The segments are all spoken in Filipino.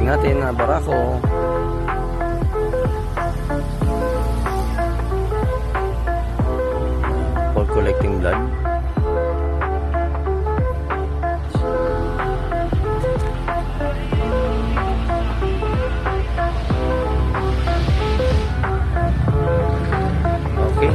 natin na barako. For collecting blood. Okay.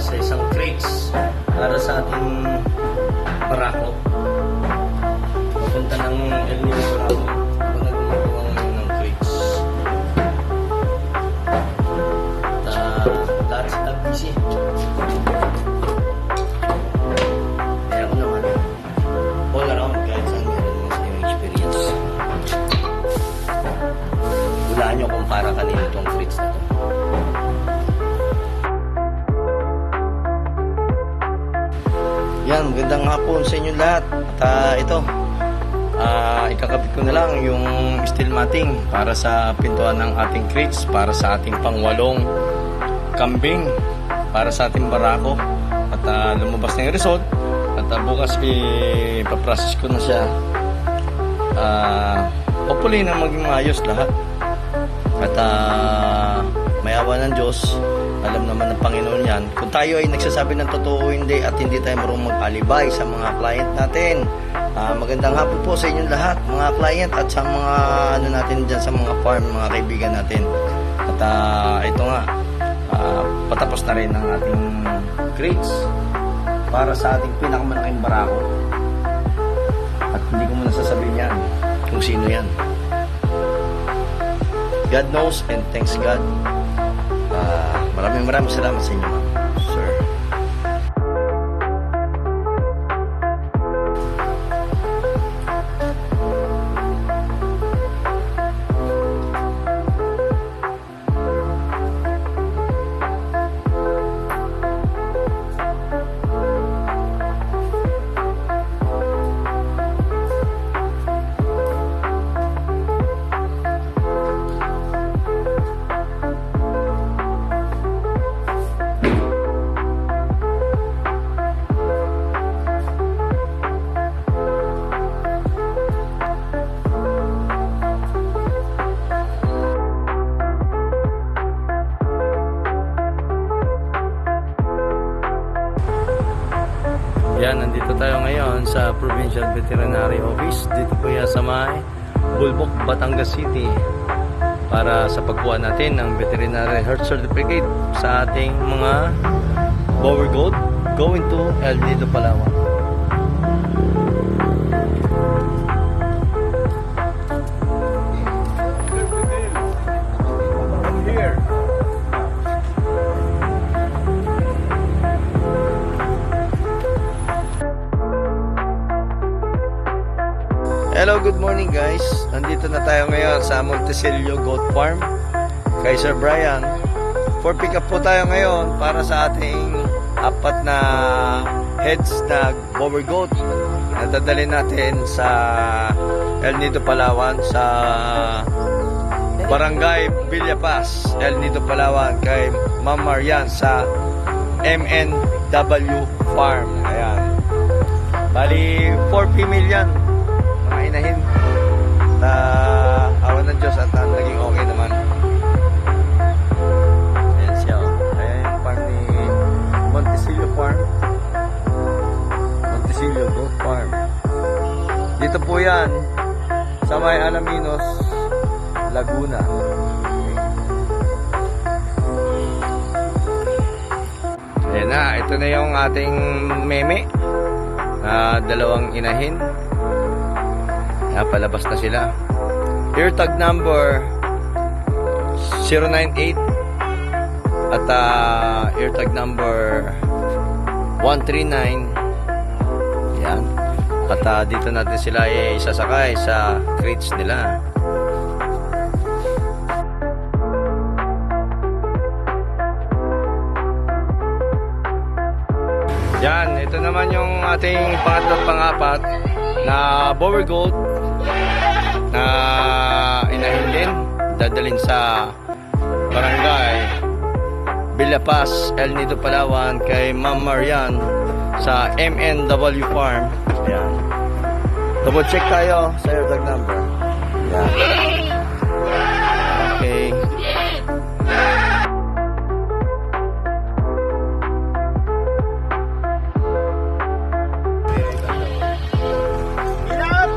Sa isang crates para sa ating barako papunta ng El Nido barako ako na gumagawa ngayon ng crates lahat sila busy kaya ako naman all around kahit saan meron mo sa yung experience hulaan nyo kung para kanino itong crates na to. Yan, magandang hapon sa inyo lahat. At ito, ikakabit ko na lang yung steel matting para sa pintuan ng ating crates, para sa ating pangwalong kambing, para sa ating barako. At lumabas na yung result. At bukas ipaprocess ko na siya. Hopefully na maging maayos lahat. At may awa ng Diyos. Alam naman ng Panginoon yan. Kung tayo ay nagsasabi ng totoo hindi at hindi tayo marunong mag-alibay sa mga client natin. Magandang hapon po sa inyong lahat, mga client at sa mga ano natin dyan sa mga farm, mga kaibigan natin. At ito nga, patapos na rin ang ating crates para sa ating pinakamalaking barako. At hindi ko muna sasabihin yan kung sino yan. God knows and thanks God. Maraming salamat sa inyo, ma'am. Sir. Yan, nandito tayo ngayon sa Provincial Veterinary Office. Dito po yan sa may Bulbok, Batangas City para sa pagkuha natin ng Veterinary Health Certificate sa ating mga bower goat going to El Nido, Palawan. Hello, good morning guys. Nandito na tayo ngayon sa Montecillo Goat Farm kay Sir Brian. For pick up po tayo ngayon para sa ating apat na heads na bower goat na dadalhin natin sa El Nido, Palawan, sa Barangay Villapaz, El Nido, Palawan, kay Ma'am Marian sa MNW Farm. Ayan. Bali 4 female yan, inahin. Awan ng Diyos at naging okay naman. Ayan siya. Ayan yung farm ni Montecillo Farm. Montecillo Goat Farm. Dito po yan sa may Alaminos, Laguna. Ayan na. Ito na yung ating meme. Dalawang inahin. Palabas na sila. Ear tag number 098 at ear tag number 139. Yan. At dito natin sila isasakay sa crates nila. Yan, ito naman yung ating pangatlo at pangapat na Bower Goat na inahin din, dadalhin sa barangay Villapaz, El Nido, Palawan kay Ma'am Marian sa MNW Farm. Ayan. Double check tayo sa airtag number. Ayan. Okay.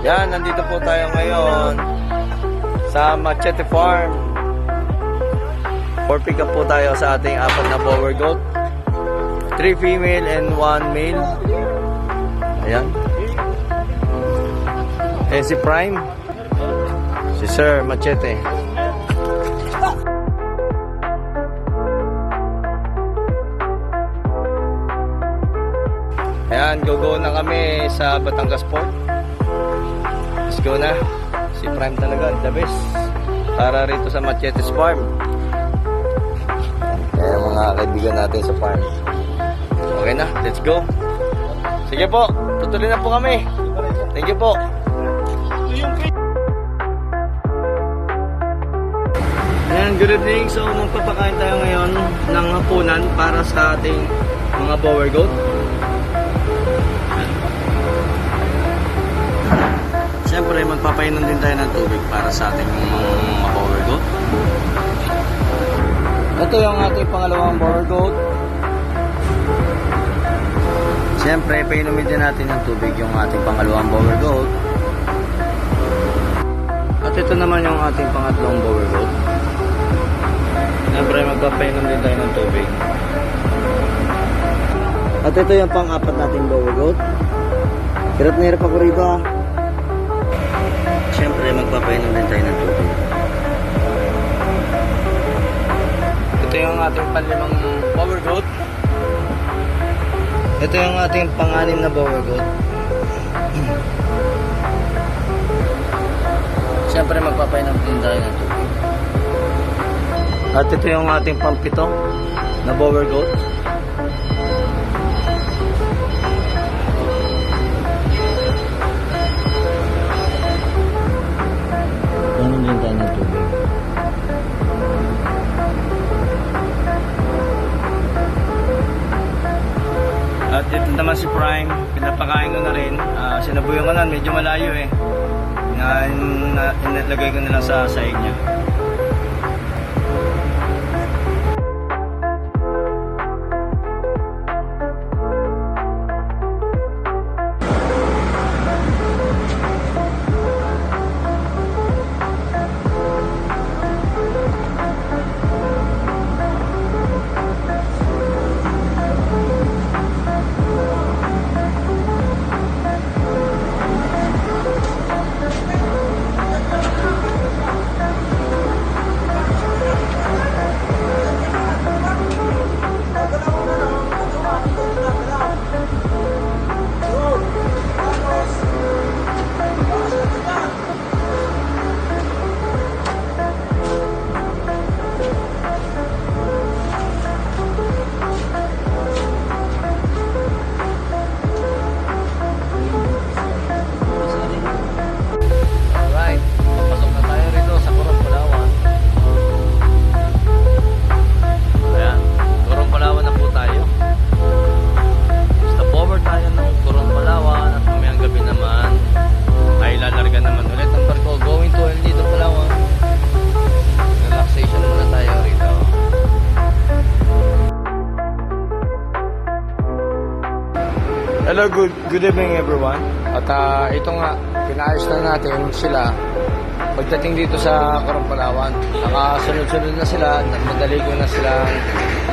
Yan, nandito po tayo ngayon sa Machete Farm. For pick up po tayo sa ating apat na Bower Goat. 3 female and 1 male. Ayan. Eh si Prime. Si Sir Machete. Ayan, go na kami sa Batangas Port. Let's go na. Si Prime talaga, the best. Para rito sa Machete's Farm. Kaya mga kaibigan natin sa farm. Okay na, let's go. Sige po, tutuloy na po kami. Thank you po. Ayan, good evening. So, magpapakain tayo ngayon ng hapunan para sa ating mga Bower Goat. Siyempre, magpapainom din tayo ng tubig para sa ating mga Bower Goat. Ito yung ating pangalawang Bower Goat. Siyempre, painumin din natin ng tubig yung ating pangalawang Bower Goat. At ito naman yung ating pangatlong Bower Goat. Siyempre, magpapainom din tayo ng tubig. At ito yung pang-apat nating Bower Goat. Hirap na hirap ako rito ah. Siyempre, magpapainom din tayo ng tubig. Ito yung ating panlimang Bower Goat. Ito yung ating pang-anim na Bower Goat. Siyempre, magpapainom din tayo ng tubig. At ito yung ating pang-pito na Bower Goat. Painom din tayo ng tubig. At ito naman si Prime, pinapakain ko na rin. Sinabuyan ko na, medyo malayo eh. Inalagay ko na lang sa sahig niya. Hello, good evening everyone. At ito nga, pinaayos na natin sila pagdating dito sa Coron, Palawan. Nakasunod-sunod na sila, madali ko na silang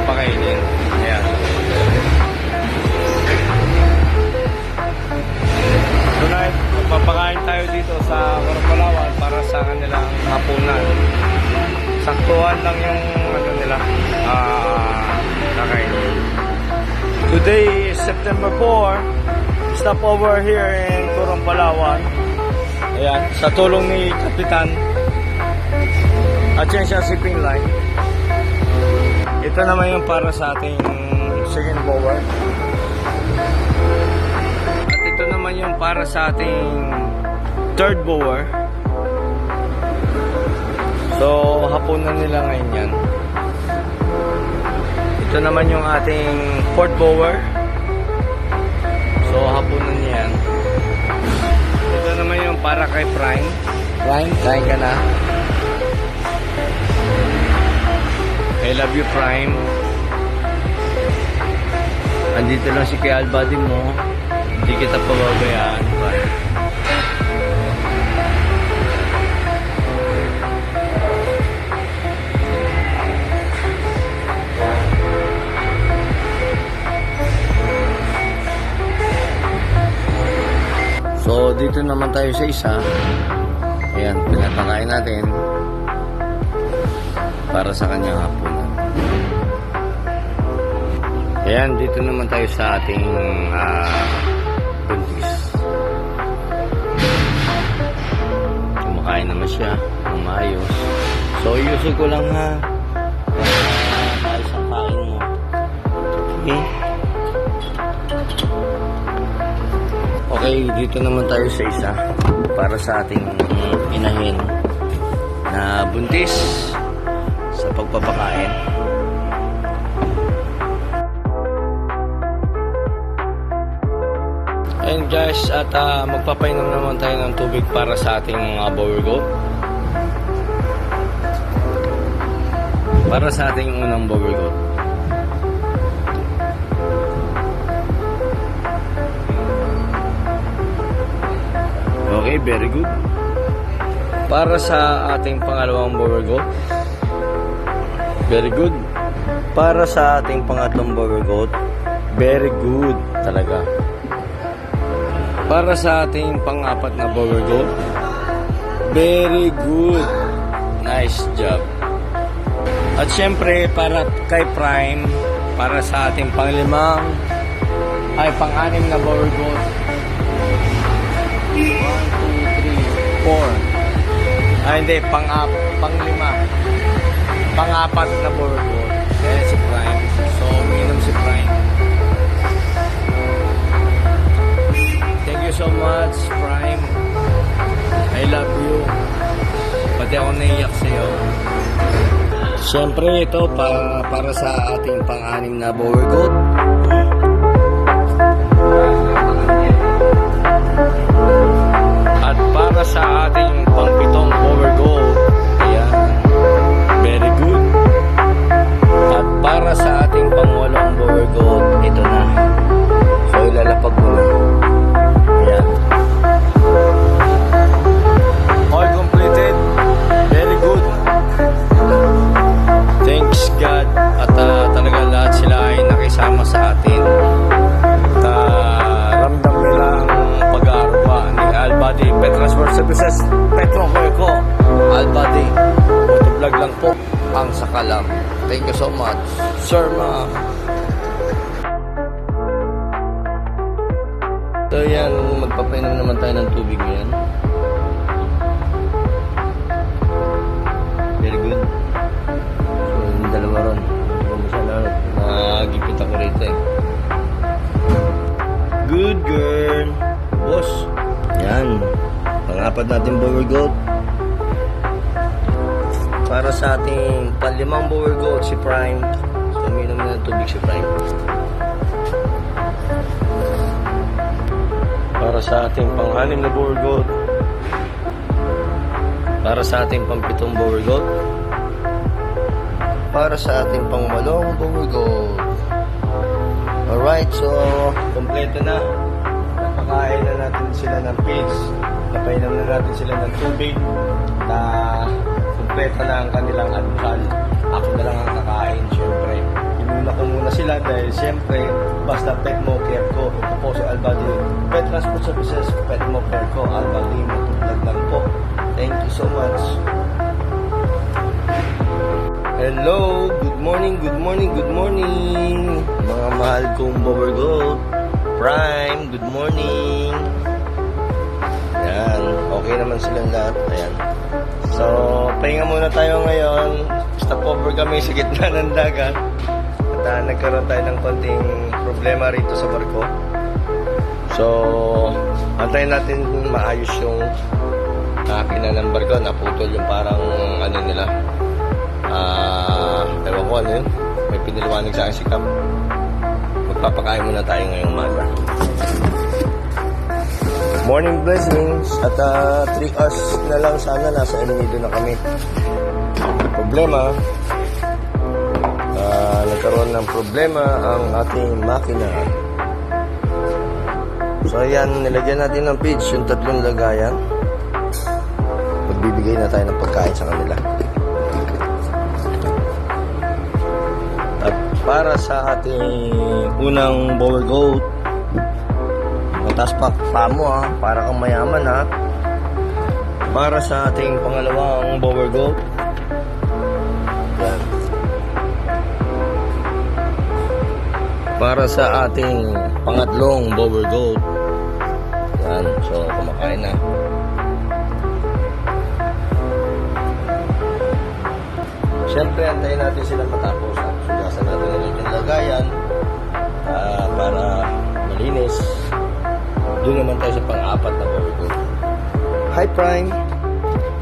pakainin. Ayan. Tonight, magpapakain tayo dito sa Coron, Palawan para sa kanilang hapunan. Saktuhan lang yung ano nila, kakainin. Today is September 4. Stop over here in Coron, Palawan. Ayan, sa tulong ni Kapitan Atienza Shipping Line. Ito naman yung para sa ating second bower. yung para sa ating third bower. So, hapunan nila ngayon yan. Ito naman yung ating fourth bower. So, hapunan niya yan. Ito naman yung para kay Prime. Prime, kain ka na. I love you, Prime. Andito lang si Kuya Albady mo. Hindi kita pababayaan, Prime. So, dito naman tayo sa isa. Ayan, pinapakain natin para sa kanyang hapunan. Ayan, dito naman tayo sa ating buntis. Kumakain naman siya ng maayos. So, iusin ko lang ha. Maayos ang kain mo. Okay? Okay, dito naman tayo sa isa para sa ating inahin na buntis sa pagpapakain. And guys, at magpapainom naman tayo ng tubig para sa ating mga bower goat. Para sa ating unang bower goat. Okay, very good. Para sa ating pangalawang bower goat. Very good. Para sa ating pangatlong bower goat. Very good talaga. Para sa ating pang-apat na bower goat. Very good. Nice job. At syempre, para kay Prime, para sa ating pang-limang, ay pang-anim na bower goat. 1, 2, 3, 4. Ay, hindi. Pang-lima. Pang-apat na bower goat. Ayan si Prime. So, uminom si Prime. Thank you so much, Prime. I love you. Pati ako naiyak sa'yo. Siyempre, ito para sa ating pang-anim na bower goat. At para sa ating pang-pitong bower goat. Ayan. Very good. At para sa ating pang-walong bower goat, ito na. So, ilalapag mo na. Ayan. All completed. Very good. Thanks God. At talaga lahat sila ay nakisama sa atin. At ramdam nila ang pag-aarwa ni Albady Pet Transport Services. Petro Merco. Albady. Motovlog lang po ang sakalam. Thank you so much, Sir Ma. So yan, magpapainom naman tayo ng tubig ngayon. Very good. So yung dalawa ron. Hindi ko masyala nagipit ako rito eh. Good girl. Boss. Yan. Pang-apat natin bower goat. Para sa ating pang-limang bower goat si Prime. So uminom na ng tubig si Prime. Para sa ating pang-anim na bower goat. Para sa ating pang-pitong bower goat. Para sa ating pang-walong bower goat. Alright, so kompleto na. Napakain na natin sila ng feeds. Napainom na natin sila ng tubig. Na kompleto na ang kanilang almusal. Ako na lang ang kakain, syempre. Inuna ko muna sila dahil syempre, basta pet mo care ko. Ito po si Albady Pet Transport Services, pet mo care ko. Albady, matutlag lang po. Thank you so much. Hello, good morning, good morning, good morning. Mga mahal kong bower goat. Prime, good morning. Yan, okay naman silang lahat. Ayan. So, pahinga muna tayo ngayon. Stopover kami sa gitna ng dagat. At nagkaroon tayo ng konting problema rito sa barko. So, Antayin natin maayos yung number ko. Naputol yung parang ano nila. Ewan ko ano yun. May piniliwanag sa akin si Cap. Magpapakain muna tayo ngayong umaga. Morning blessings. At 3 hours na lang sana nasa El Nido na kami. Problema, nagkaroon ng problema ang ating makina. So ayan, nilagyan natin ng pitch yung 3 lagayan. Magbibigay na tayo ng pagkain sa kanila. At para sa ating unang bower goat, mataas pa mo ha, para kang mayaman ha. Para sa ating pangalawang bower goat, yan. Para sa ating pangatlong bower goat, yan. So kumakain na. Siyempre, antayin natin sila matapos. Sugasan natin ulit yung lagayan para malinis. Doon naman tayo sa pang-apat na bower goat. Hi, Prime!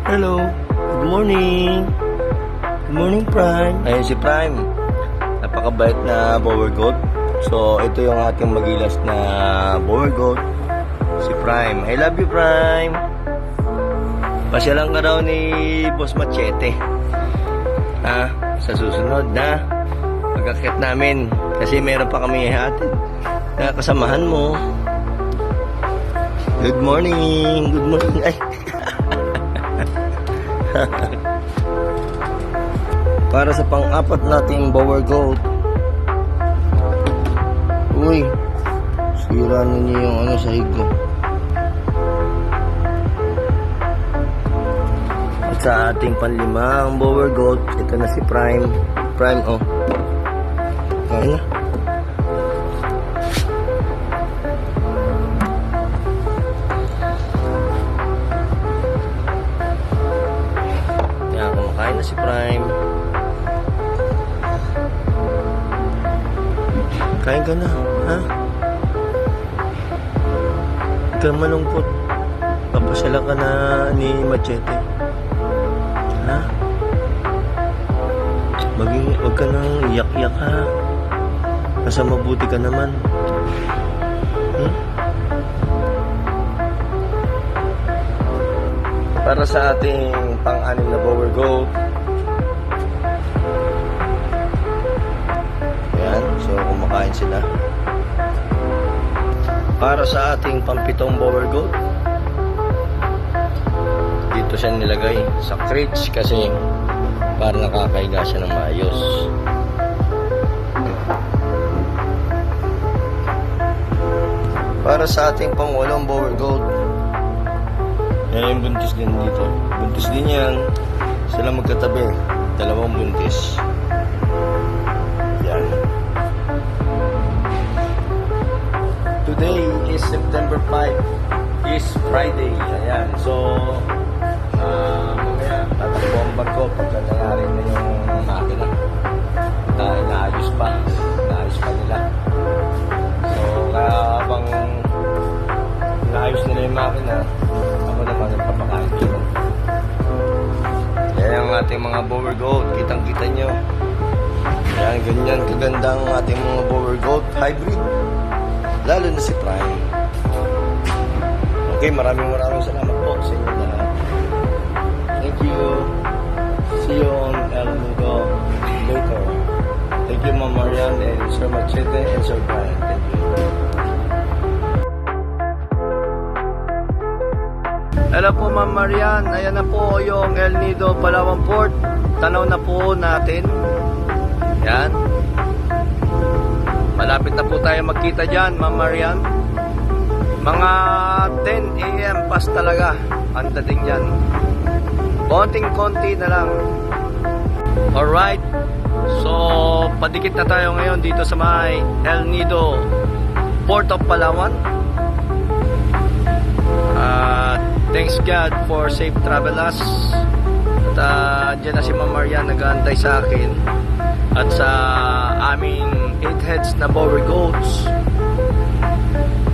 Hello! Good morning! Good morning, Prime! Ayun si Prime. Napakabait na bower goat. So, ito yung ating magilas na bower goat. Si Prime. I love you, Prime! Pasyalan ka daw ni Boss Machete. Sa susunod na pag-akyat namin kasi meron pa kami hatid na kasamahan mo. Good morning. Good morning. Ay. Para sa pang-apat nating bower goat. Uy, sira na niyo yung ano sa higo. Sa ating panlimang bower goat, ito na si Prime. Prime, oh. Kain na. Yan, kumakain na si Prime. Kain ka na, ha? Huwag ka malungkot. Papasala ka na ni Machete. Ha? Huwag ka nang iyak-iyak ha. Nasa mabuti ka naman. Para sa ating pang-anim na bower goat. Ayan, so kumakain sila. Para sa ating pang-pitong bower goat, dito siya nilagay sa crates kasi para nakakahiga siya ng maayos. Para sa ating pangwalong bower goat, yan yung buntis din dito. Buntis din yan. Sila magkatabi. 2 buntis. Yan. Today is September 5. Is Friday. Ayan. So, mamaya tatakbo ang barko pagka nangyari na yung makina na inaayos pa nila. So kaya habang inaayos nila yung makina, ako naman ang papakain ko. Yan ang ating mga bower goat, kitang kita nyo. Yan, ganyan kaganda ang ating mga bower goat hybrid, lalo na si Prime. Okay, maraming salamat po sa inyo lahat. Thank you. See you on El Nido later. Thank you, Ma'am Marian and Sir Machete and Sir Brian. Thank you. Hello po, Ma'am Marian. Ayan na po yung El Nido, Palawan Port. Tanaw na po natin. Yan. Malapit na po tayo magkita dyan, Ma'am Marian. Mga 10 AM pas talaga ang dating dyan. Konting-konti na lang. Alright. So, padikit na tayo ngayon dito sa may El Nido, Port of Palawan. Thanks God for safe travel us. At dyan na si Ma'am Marian nag-aantay sa akin at sa aming 8 heads na bower goats.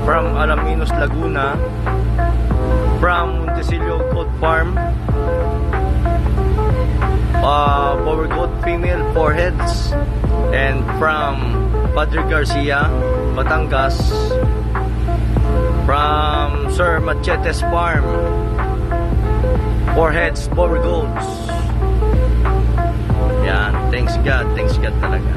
from Alaminos, Laguna, from Montesillo Goat Farm, Bower Goat female 4 heads, and from Padre Garcia, Batangas, from Sir Machetes Farm, 4 heads Bower Goats. Yan, thanks God talaga.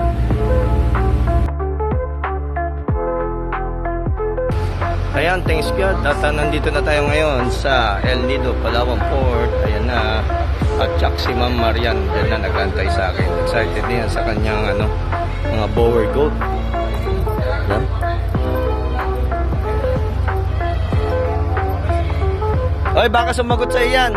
Ayan, thanks God. At nandito na tayo ngayon sa El Nido, Palawan Port. Ayan na. At tsak si Ma'am Marian, dyan na nag-antay sa akin. Excited din sa kanyang mga Bower Goat. Ayan. Oy, baka sumagot sa iyan.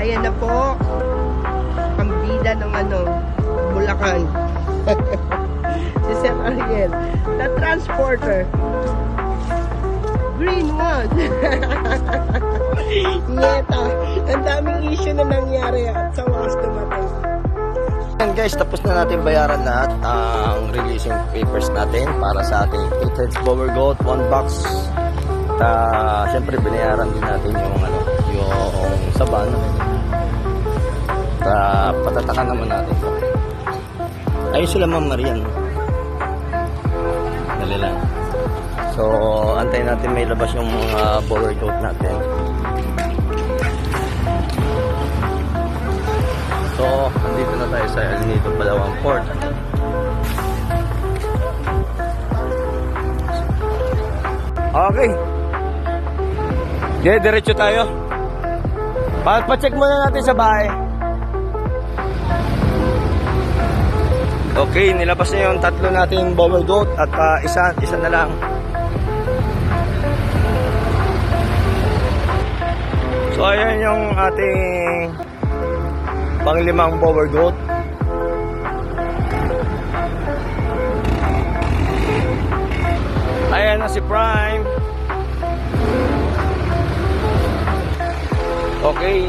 Ayan na po. Pambida ng Bulacan. Si Sir Ariel. The transporter. Green one. Nyeta. Ang daming issue na nangyari at sa wakas dumating. Ayan guys, tapos na natin bayaran lahat ang releasing papers natin para sa ating 8 heads Bower Goat, 1 box. At syempre binayaran din natin yung saban. Patatakan naman natin. Ayun sila Ma'am Marian. Dali lang. So, antayin natin may labas yung mga Bower Goat natin. So, andito na tayo sa El Nido, Palawan Port. Okay. Okay, diretso tayo. Pa-check muna natin sa bahay. Okay, nilabas na yung 3 nating Bower Goat at isa na lang. So ayan yung ating pang-5 Bower Goat. Ayan na si Prime. Okay.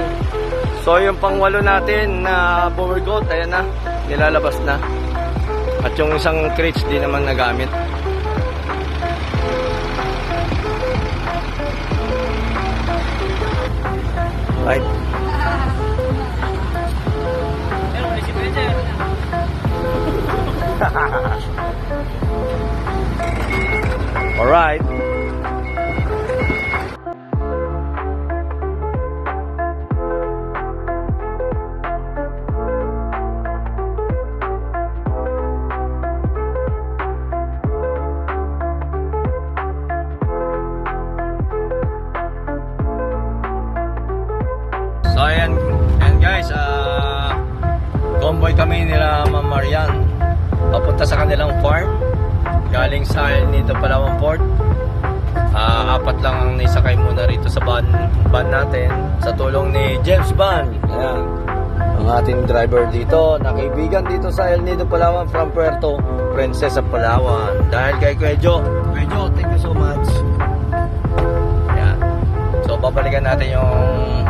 So yung pang-8 natin na Bower Goat, ayan na, nilalabas na. At yung isang crates di naman nagamit. Right. Alright. So ayan guys, convoy kami nila Ma'am Marian papunta sa kanilang farm galing sa El Nido, Palawan Port. 4 lang ang naisakay muna rito sa van natin sa tulong ni James Van. Ayan, ang ating driver dito na kaibigan dito sa El Nido, Palawan from Puerto Princesa, Palawan. Dahil kay Kuya Jo, thank you so much. Ayan. So babalikan natin yung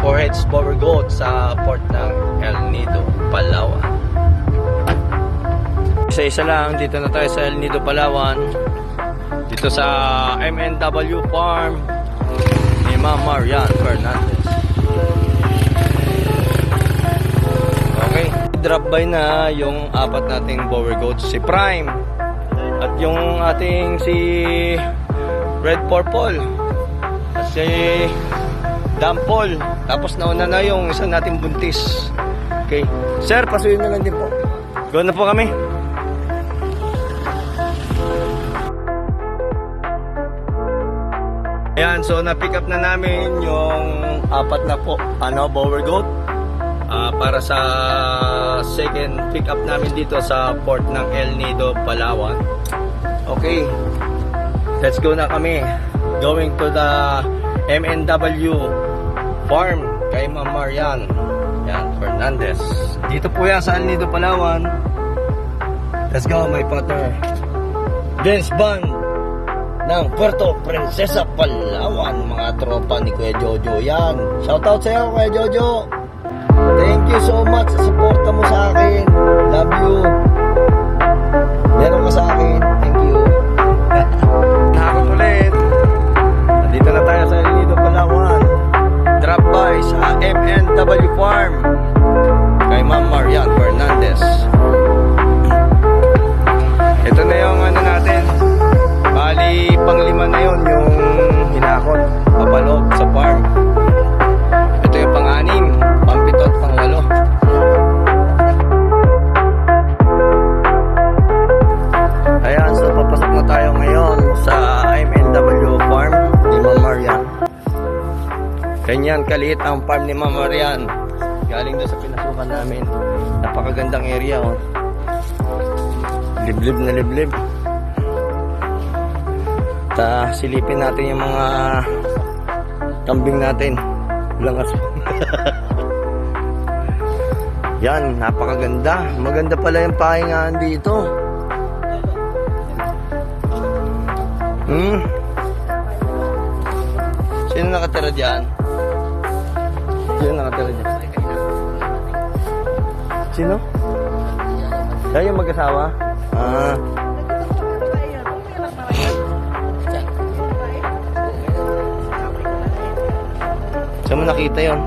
4 heads Bower Goat sa port ng El Nido, Palawan. Isa-isa lang, dito na tayo sa El Nido, Palawan. Dito sa MNW Farm ni Ma'am Marian Fernandez. Okay, drop by na yung 4 nating Bower Goats, si Prime at yung ating si Red Purple at si Dampol. Tapos nauna na yung isa nating buntis. Okay, sir, pasuyin na lang din po. Go na po kami. Ayan, so na-pick up na namin yung 4 na po Bower Goat para sa second pick up namin dito sa port ng El Nido, Palawan. Okay, let's go na kami. Going to the MNW Farm kay Ma'am Marian Fernandez. Dito po yan sa El Nido, Palawan. Let's go, my partner Vince Van ng Puerto Princesa, Palawan. Palawan, mga tropa ni Kuya Jojo. Yan. Shoutout sa iyo, Kuya Jojo. Thank you so much sa suporta mo sa akin. Love you. Meron ka sa akin. Thank you. Nakakot ulit. Nandito na tayo sa El Nido, Palawan. Drop by sa MNW Farm kay Ma'am Marian Fernandez. Ito na yung ano natin. Bali, pang-5 na yun yung hinakot papalog sa farm. Ito yung pang-6, pang-7 at pang-8. Ayan, so papasok na tayo ngayon sa MNW Farm ni Ma'am Marian. Ganyan kaliit ang farm ni Ma'am Marian. Galing doon sa pinasukan namin. Napakagandang area, oh. Liblib na liblib. Silipin natin yung mga kambing natin. Walang aso. Yan, napakaganda. Maganda pala yung pahingaan dito. Sino nakatira dyan? Sino nakatira dyan? Sino? Siya yung mag-asawa? Ah. Saan mo nakita yun?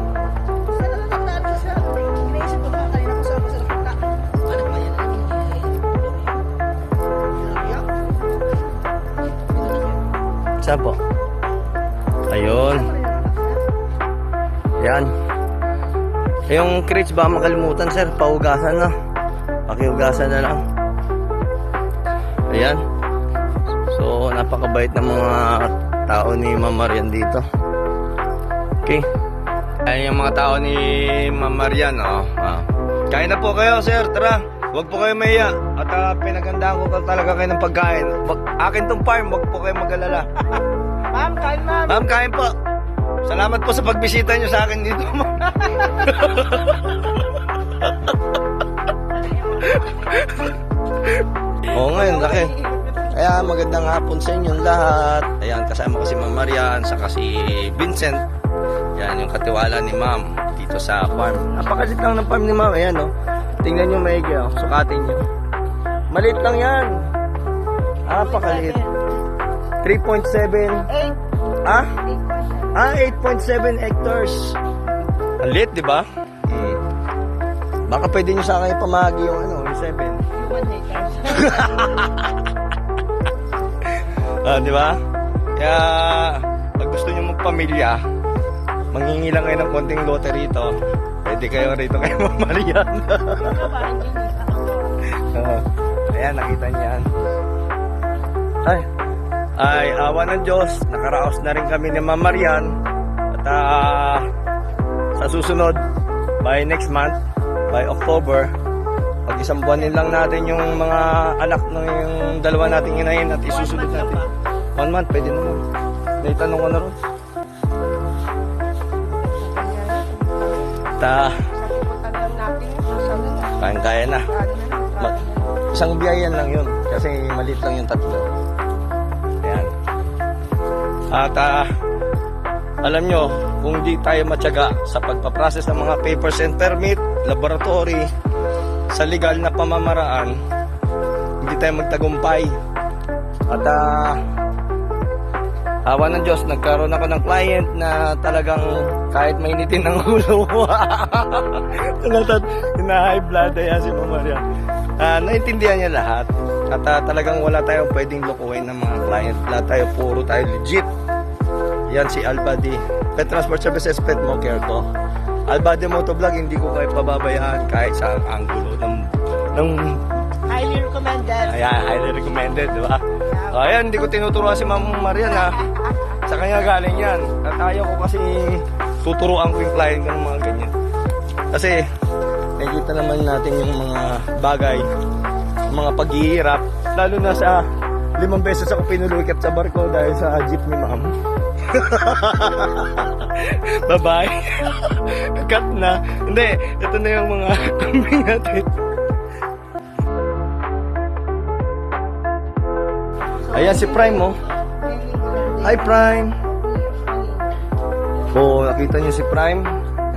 Saan po? Ayun. Yan. Yung crates ba makalimutan, sir? Paugasan na. Pakiugasan na lang. Ayan. So, napakabait ng mga tao ni Ma'am Marian dito. Okay. Ayan yung mga tao ni Ma'am Marian, oh. Kain na po kayo, sir. Tara. Huwag po kayo mahiya. At pinagandaan ko talaga kayo ng pagkain. Akin tong farm, huwag po kayo mag-alala. Ma'am, kain ma'am. Ma'am, kain po. Salamat po sa pagbisita nyo sa akin dito, ma'am. Oo nga, yun, laki. Kaya magandang hapon sa inyong lahat. Ayan, kasama ko si Ma'am Marian, saka si Vincent. Yan, yung katiwala ni Ma'am dito sa farm. Napakalit lang ng farm ni Ma'am. Ayan, oh. Tingnan nyo maigi, oh. Sukatin nyo. Maliit lang yan. Napakaliit. 3.7. 8.7 hectares. Ang liit, di ba? Baka pwede nyo sa akin ipamahagi yung ano, yung 7. 1 acres. Di ba? Kaya, pag gusto nyo magpamilya, manghingi lang kayo ng konting lote rito. Pwede kayo rito kay Ma'am Marian. Ayan, nakita niyan. Ay, awa ng Diyos, nakaraos na rin kami ni Ma'am Marian. At sa susunod, by next month, by October, pag-isang buwanin lang natin yung mga anak ng yung dalawa nating inahin at isusunod natin. 1 month, pwede naman. Naitanong ko na rin. Kaya na. Isang biyayan lang yun. Kasi maliit lang yung 3. Ayan. At alam nyo, kung di tayo matyaga sa pagpaprocess ng mga papers and permit, laboratory, sa legal na pamamaraan, hindi tayo magtagumpay. At awa ng Diyos, nagkaroon ako ng client na talagang kahit mainitin ng ulo, high blood yan si Ma'am Marian. Naintindihan niya lahat. At talagang wala tayong pwedeng lukuhin ng mga client. Lahat tayo, puro tayo legit. Yan si Albadi. Pet Transport Services, Pet Mo Care ko. Albadi Motovlog, hindi ko kayo pababayaan kahit sa angulo ng Highly recommended. Ayan, highly recommended, di ba? So, ayan, hindi ko tinuturuan si Ma'am Marian, ha. Sa kanya galing yan. At ayaw ko kasi tuturuan ko yung client ko ng mga ganyan. Kasi, nakikita naman natin yung mga bagay, mga paghihirap. Lalo na sa 5 beses ako pinulukat sa barko dahil sa jeep ni Ma'am. Bye-bye. Cut na. Hindi, ito na yung mga kambing natin. Ayan si Prime, oh. Hi, Prime. Oo, nakita niyo si Prime?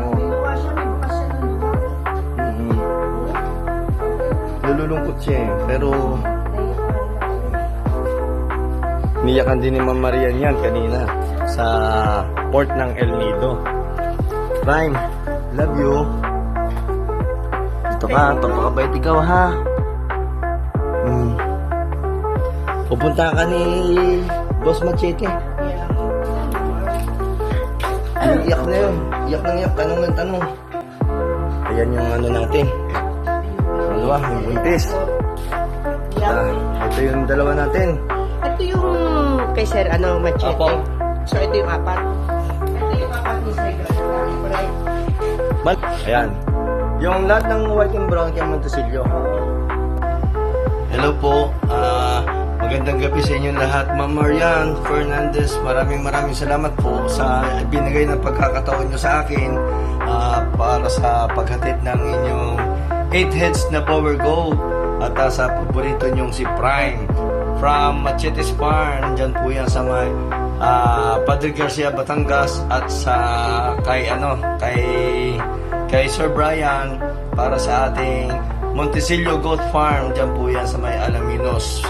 Oo. Bukas siya, may bukas siya ng bukas. Mhm. Nalulungkot siya eh. Pero niyakan din ni Ma'am Marian yan kanina sa port ng El Nido. Prime, love you. Ito ka, papakabait ikaw ha. Pupunta ka ni Boss Machete. Iyak na yun. Iyak na iyak. Tanong ng tanong. Ayan yung ano natin. Dalawa, yung buntis. Ito yung dalawa natin. Ito yung kay Sir, Machete. Opo. So, ito yung apat. Ito yung apat ni Sir. Ayan. Yung lahat ng white and brown kay Montesilio. Hello po. Magandang gabi sa inyo lahat. Ma'am Marian Fernandez, maraming salamat po sa binigay na pagkakataon nyo sa akin para sa paghatid ng inyong 8 heads na Power Go at sa paborito nyong si Prime from Machetes Farm. Nandyan po yan sa may Padre Garcia, Batangas at sa kay Sir Brian para sa ating Montesilio Goat Farm. Diyan po yan sa may Alaminos,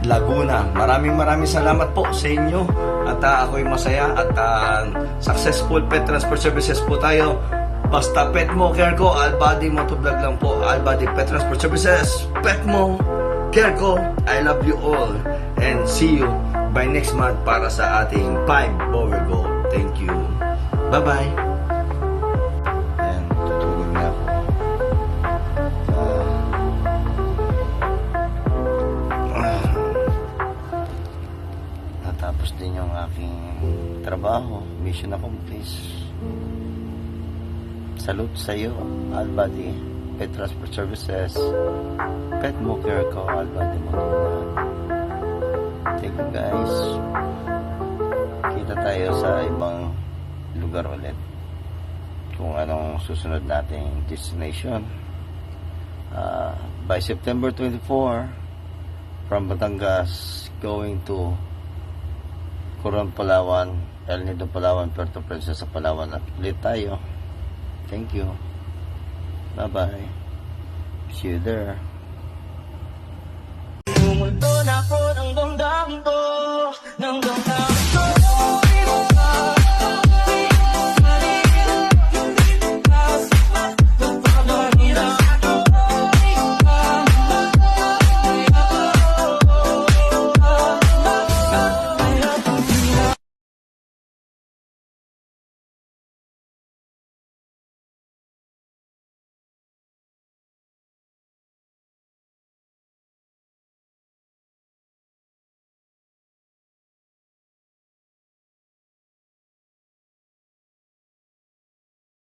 Laguna. Maraming salamat po sa inyo at ako'y masaya at successful pet transfer services po tayo. Basta pet mo, care ko, Albady Motovlog lang po. Albady Pet Transport Services. Pet mo, care ko, I love you all. And see you by next month para sa ating 5 Power Go. Thank you. Bye-bye. Ayan, tutulog na ako. Natapos din yung aking trabaho. Mission accomplished. Salute sa iyo, Albady Pet Transport Services. Pet mo, care ko, Albady Motovlog. Thank you guys. Kita tayo sa ibang lugar ulit. Kung anong susunod nating destination. By September 24, from Batangas going to Coron, Palawan, El Nido, Palawan, Puerto Princesa, Palawan at ulit tayo. Thank you. Bye-bye. See you there. Pumunto na po ng damdam ko, ng damdam